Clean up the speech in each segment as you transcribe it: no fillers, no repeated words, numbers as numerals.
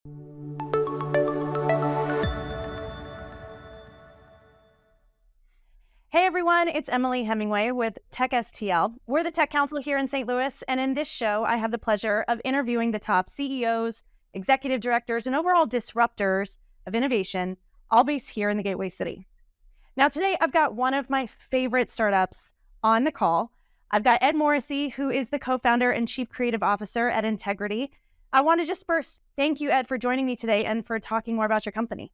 Hey everyone, it's Emily Hemingway with TechSTL. We're the Tech Council here in St. Louis, and in this show, I have the pleasure of interviewing the top CEOs, executive directors, and overall disruptors of innovation, all based here in the Gateway City. Now today, I've got one of my favorite startups on the call. I've got Ed Morrissey, who is the co-founder and chief creative officer at Integrity. I want to just first thank you, Ed, for joining me today and for talking more about your company.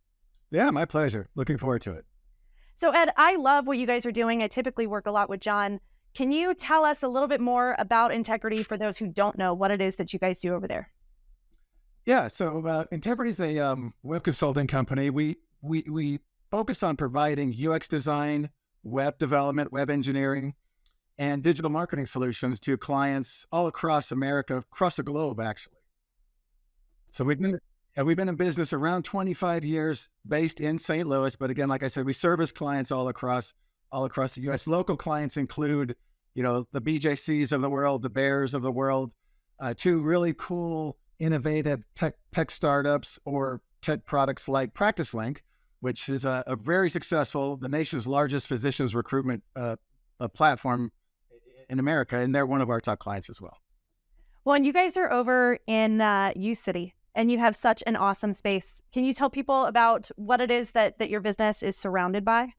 Yeah, my pleasure. Looking forward to it. So Ed, I love what you guys are doing. I typically work a lot with John. Can you tell us a little bit more about Integrity for those who don't know what it is that you guys do over there? Yeah, so Integrity is a web consulting company. We focus on providing UX design, web development, web engineering, and digital marketing solutions to clients all across America, across the globe, actually. So we've been in business around 25 years, based in St. Louis. But again, like I said, we service clients all across the U.S. Local clients include, the BJCs of the world, the Bears of the world, two really cool, innovative tech startups or tech products like PracticeLink, which is a very successful, the nation's largest physicians recruitment platform in America, and they're one of our top clients as well. Well, and you guys are over in U City, and you have such an awesome space. Can you tell people about what it is that your business is surrounded by?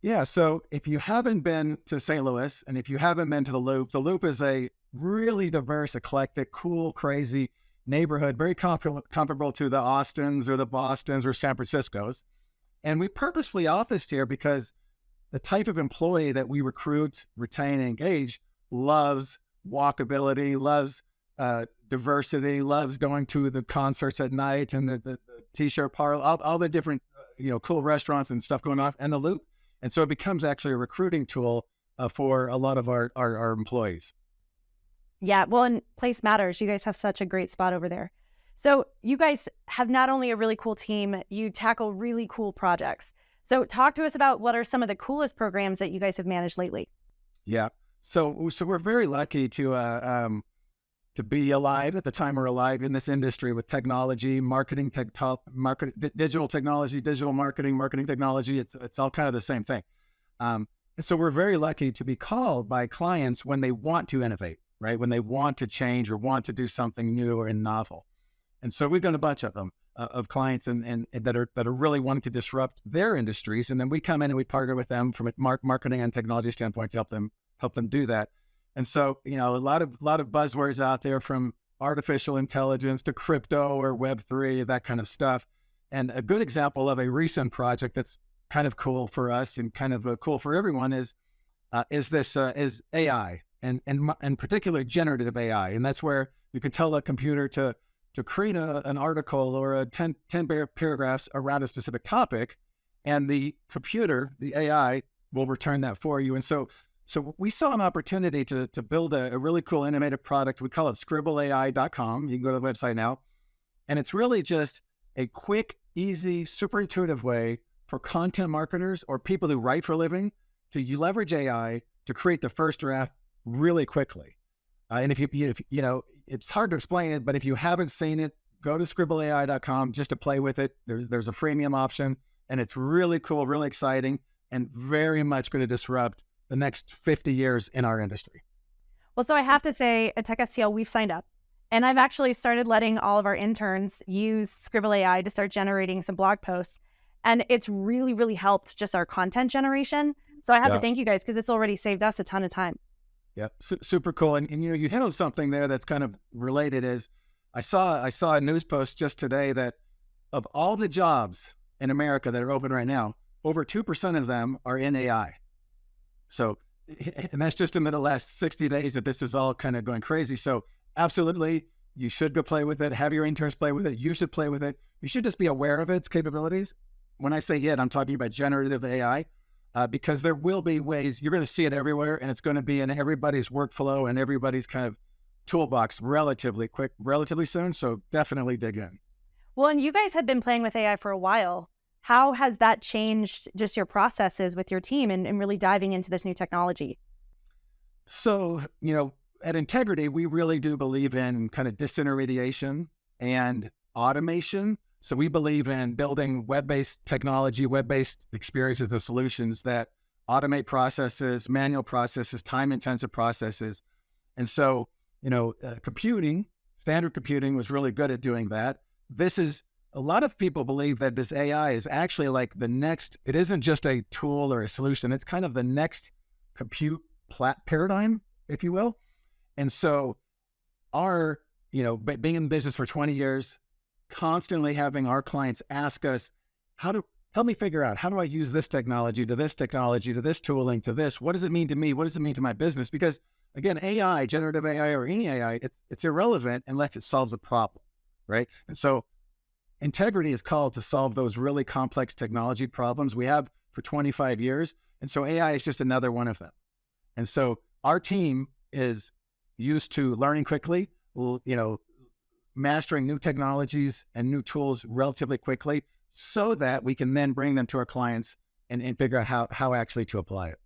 Yeah, so if you haven't been to St. Louis, and if you haven't been to the Loop is a really diverse, eclectic, cool, crazy neighborhood, very comparable to the Austins or the Bostons or San Franciscos. And we purposefully officed here because the type of employee that we recruit, retain, and engage loves walkability, loves diversity, loves going to the concerts at night and the t-shirt parlor, all the different, cool restaurants and stuff going on, and the Loop. And so it becomes actually a recruiting tool for a lot of our employees. Yeah, well, and place matters. You guys have such a great spot over there. So you guys have not only a really cool team, you tackle really cool projects. So talk to us about what are some of the coolest programs that you guys have managed lately. Yeah. So we're very lucky to be alive at the time we're alive in this industry with technology, digital technology, digital marketing technology. It's all kind of the same thing. And so we're very lucky to be called by clients when they want to innovate, right? When they want to change or want to do something new or novel. And so we've done a bunch of them, of clients and that are really wanting to disrupt their industries. And then we come in and we partner with them from a marketing and technology standpoint to help them do that. And so, a lot of buzzwords out there, from artificial intelligence to crypto or Web3, that kind of stuff. And a good example of a recent project that's kind of cool for us and kind of cool for everyone is AI and particularly generative AI. And that's where you can tell a computer to create an article or 10 paragraphs around a specific topic, and the computer, the AI, will return that for you. And so we saw an opportunity to build a really cool innovative product. We call it scribbleai.com. You can go to the website now. And it's really just a quick, easy, super intuitive way for content marketers or people who write for a living to leverage AI to create the first draft really quickly. And if it's hard to explain it, but if you haven't seen it, go to scribbleai.com just to play with it. There's a freemium option, and it's really cool, really exciting, and very much going to disrupt the next 50 years in our industry. Well, so I have to say at TechSTL, we've signed up, and I've actually started letting all of our interns use Scribble AI to start generating some blog posts. And it's really, really helped just our content generation. So I have to thank you guys because it's already saved us a ton of time. Yeah, super cool. And you hit on something there that's kind of related. Is I saw a news post just today that of all the jobs in America that are open right now, over 2% of them are in AI. So, and that's just in the last 60 days that this is all kind of going crazy. So absolutely, you should go play with it. Have your interns play with it. You should play with it. You should just be aware of its capabilities. When I say it, I'm talking about generative AI, because there will be ways, you're going to see it everywhere, and it's going to be in everybody's workflow and everybody's kind of toolbox relatively soon. So definitely dig in. Well, and you guys had been playing with AI for a while. How has that changed just your processes with your team and really diving into this new technology? So, at Integrity, we really do believe in kind of disintermediation and automation. So we believe in building web-based technology, web-based experiences and solutions that automate processes, manual processes, time-intensive processes. And so, computing, standard computing was really good at doing that. A lot of people believe that this AI is actually like the next, it isn't just a tool or a solution, it's kind of the next compute paradigm, if you will. And so being in business for 20 years, constantly having our clients ask us, help me figure out, how do I use this technology to this tooling to this? What does it mean to me? What does it mean to my business? Because again, AI, generative AI or any AI, it's irrelevant unless it solves a problem, right? And so Integrity is called to solve those really complex technology problems we have for 25 years. And so AI is just another one of them. And so our team is used to learning quickly, mastering new technologies and new tools relatively quickly so that we can then bring them to our clients and figure out how actually to apply it.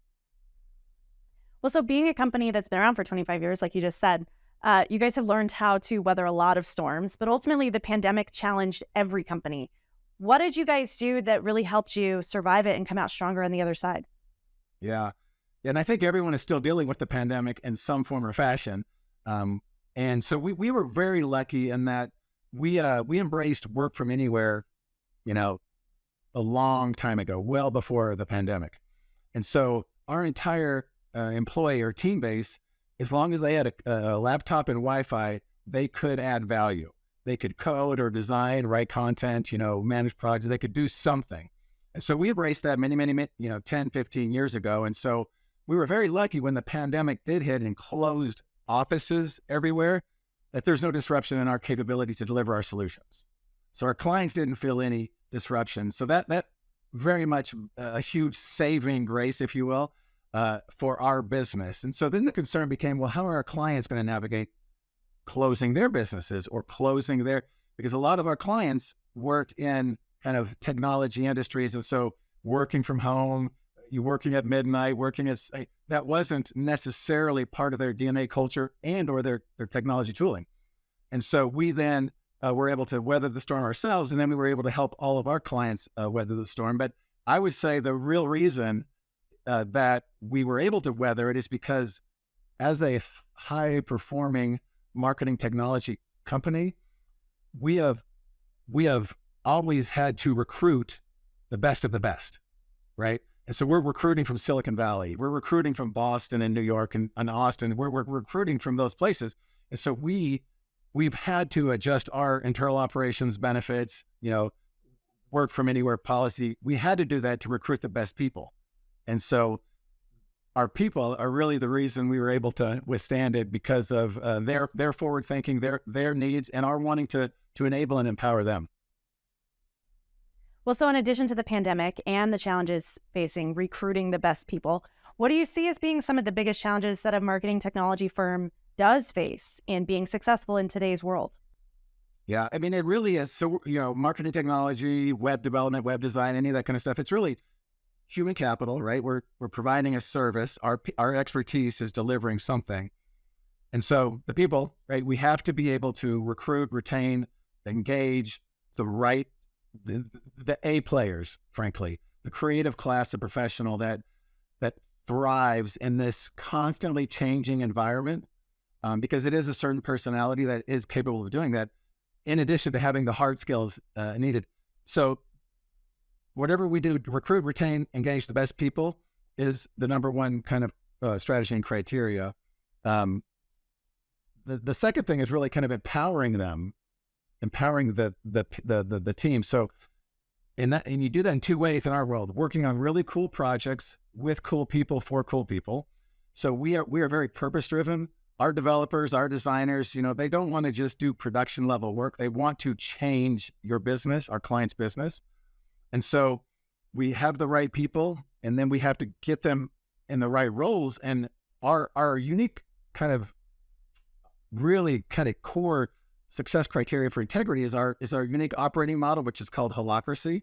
Well, so being a company that's been around for 25 years, like you just said, you guys have learned how to weather a lot of storms, but ultimately the pandemic challenged every company. What did you guys do that really helped you survive it and come out stronger on the other side? Yeah. And I think everyone is still dealing with the pandemic in some form or fashion. And so we were very lucky in that we embraced work from anywhere, a long time ago, well before the pandemic. And so our entire employee or team base, as long as they had a laptop and Wi-Fi, they could add value. They could code or design, write content, manage projects. They could do something. And so we embraced that many, 10, 15 years ago. And so we were very lucky when the pandemic did hit and closed offices everywhere, that there's no disruption in our capability to deliver our solutions. So our clients didn't feel any disruption. So that very much a huge saving grace, if you will, for our business. And so then the concern became, well, how are our clients going to navigate closing their businesses or because a lot of our clients worked in kind of technology industries. And so working from home, you working at midnight, that wasn't necessarily part of their DNA culture or their technology tooling. And so we then were able to weather the storm ourselves. And then we were able to help all of our clients weather the storm. But I would say the real reason that we were able to weather it is because as a high performing marketing technology company, we have always had to recruit the best of the best, right? And so we're recruiting from Silicon Valley, we're recruiting from Boston and New York and Austin, we're recruiting from those places. And so we've had to adjust our internal operations benefits, work from anywhere policy. We had to do that to recruit the best people. And so our people are really the reason we were able to withstand it, because of their forward thinking, their needs, and our wanting to enable and empower them. Well, so in addition to the pandemic and the challenges facing recruiting the best people, what do you see as being some of the biggest challenges that a marketing technology firm does face in being successful in today's world? Yeah, I mean, it really is. So, marketing technology, web development, web design, any of that kind of stuff, it's really human capital, right? We're providing a service. Our expertise is delivering something. And so the people, right, we have to be able to recruit, retain, engage the A players, frankly, the creative class of professional that thrives in this constantly changing environment, because it is a certain personality that is capable of doing that, in addition to having the hard skills needed. So whatever we do to recruit, retain, engage the best people is the number one kind of strategy and criteria. The second thing is really kind of empowering them, empowering the team. So and you do that in two ways in our world: working on really cool projects with cool people for cool people. So we are very purpose driven. Our developers, our designers, they don't want to just do production level work. They want to change your business, our client's business. And so we have the right people, and then we have to get them in the right roles. And our unique kind of really kind of core success criteria for integrity is our unique operating model, which is called holacracy.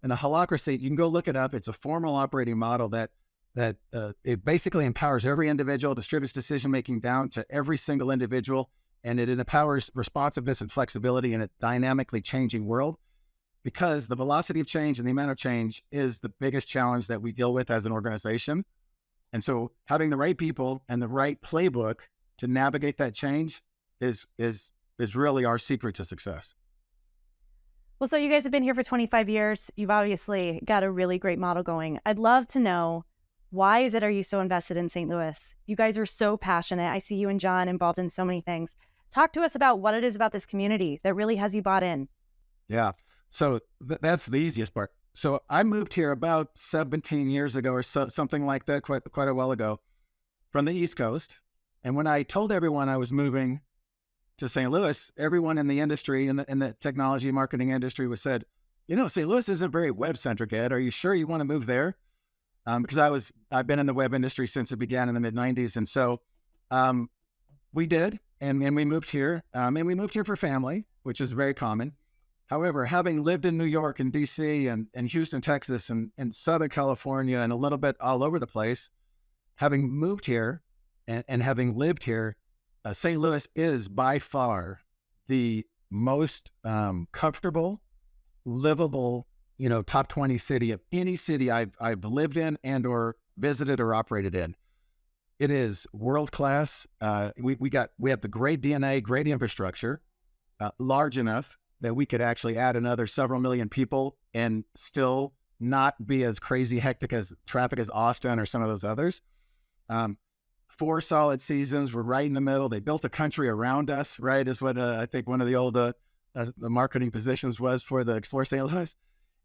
And a holacracy, you can go look it up. It's a formal operating model that it basically empowers every individual, distributes decision-making down to every single individual and it empowers responsiveness and flexibility in a dynamically changing world, because the velocity of change and the amount of change is the biggest challenge that we deal with as an organization. And so having the right people and the right playbook to navigate that change is really our secret to success. Well, so you guys have been here for 25 years. You've obviously got a really great model going. I'd love to know, why are you so invested in St. Louis? You guys are so passionate. I see you and John involved in so many things. Talk to us about what it is about this community that really has you bought in. Yeah. So that's the easiest part. So I moved here about 17 years ago or something like that, quite a while ago, from the East Coast. And when I told everyone I was moving to St. Louis, everyone in the industry, in the technology marketing industry, was said, St. Louis isn't very web-centric, Ed. Are you sure you want to move there? Because I've been in the web industry since it began in the mid-90s. And so we did, and we moved here. And we moved here for family, which is very common. However, having lived in New York and DC and Houston, Texas, and Southern California, and a little bit all over the place, having moved here and having lived here, St. Louis is by far the most comfortable, livable, top 20 city of any city I've lived in and or visited or operated in. It is world class. We have the great DNA, great infrastructure, large enough that we could actually add another several million people and still not be as crazy hectic as traffic as Austin or some of those others. 4 solid seasons. We're right in the middle. They built a country around us, right? Is what I think one of the old the marketing positions was for the Explore St. Louis.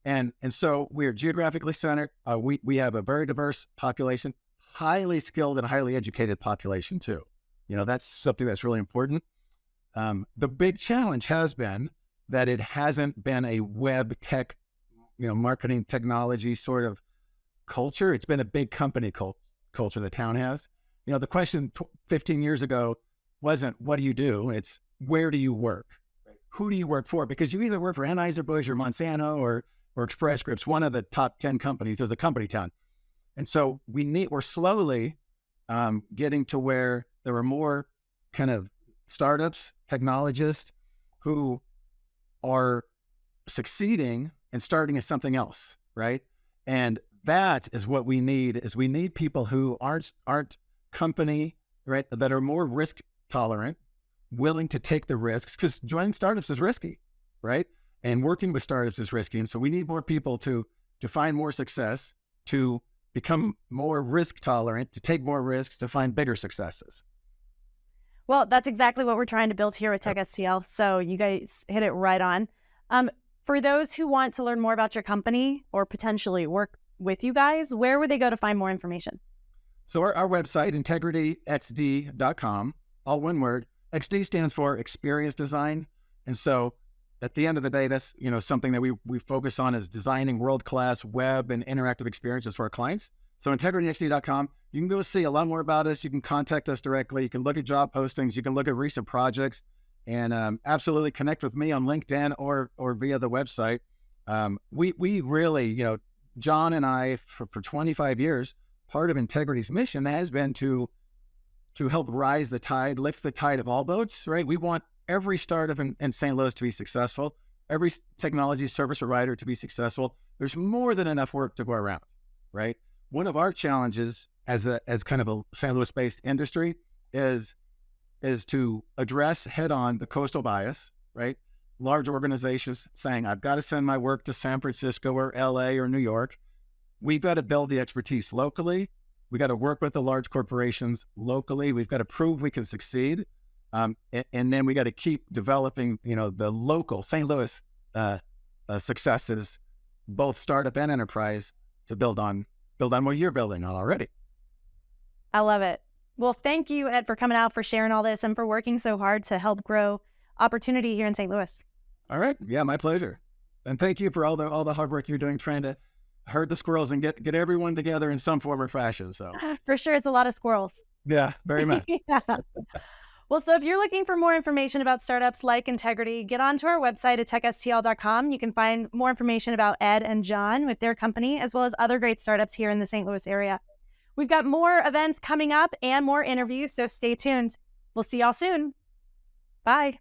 And so we're geographically centered. We have a very diverse population, highly skilled and highly educated population too. That's something that's really important. The big challenge has been that it hasn't been a web tech, marketing technology sort of culture. It's been a big company culture the town has. The question 15 years ago wasn't, what do you do? It's, where do you work? Who do you work for? Because you either work for Anheuser-Busch or Monsanto or Express Scripts, one of the top 10 companies. There's a company town. And so we're slowly getting to where there are more kind of startups, technologists who are succeeding and starting as something else, right? And that is what we need, is we need people who aren't company, right, that are more risk tolerant, willing to take the risks, because joining startups is risky, right? And working with startups is risky. And so we need more people to find more success, to become more risk tolerant, to take more risks, to find bigger successes. Well, that's exactly what we're trying to build here with TechSTL. So you guys hit it right on. For those who want to learn more about your company or potentially work with you guys, where would they go to find more information? So our website, integrityxd.com, all one word. XD stands for experience design. And so at the end of the day, that's something that we focus on, is designing world-class web and interactive experiences for our clients. So integrityxd.com, you can go see a lot more about us. You can contact us directly. You can look at job postings. You can look at recent projects, and absolutely connect with me on LinkedIn or via the website. We really, John and I, for 25 years, part of Integrity's mission has been to help rise the tide, lift the tide of all boats, right? We want every startup in St. Louis to be successful, every technology service provider to be successful. There's more than enough work to go around, right? One of our challenges as kind of a St. Louis-based industry is to address head-on the coastal bias, right? Large organizations saying, I've got to send my work to San Francisco or LA or New York. We've got to build the expertise locally. We got to work with the large corporations locally. We've got to prove we can succeed. And then we got to keep developing, the local St. Louis successes, both startup and enterprise, to build on what you're building on already. I love it. Well, thank you, Ed, for coming out, for sharing all this, and for working so hard to help grow opportunity here in St. Louis. All right. Yeah, my pleasure. And thank you for all the hard work you're doing trying to herd the squirrels and get everyone together in some form or fashion. So for sure, it's a lot of squirrels. Yeah, very much. Yeah. Well, so if you're looking for more information about startups like Integrity, get onto our website at techstl.com. You can find more information about Ed and John with their company, as well as other great startups here in the St. Louis area. We've got more events coming up and more interviews, so stay tuned. We'll see y'all soon. Bye.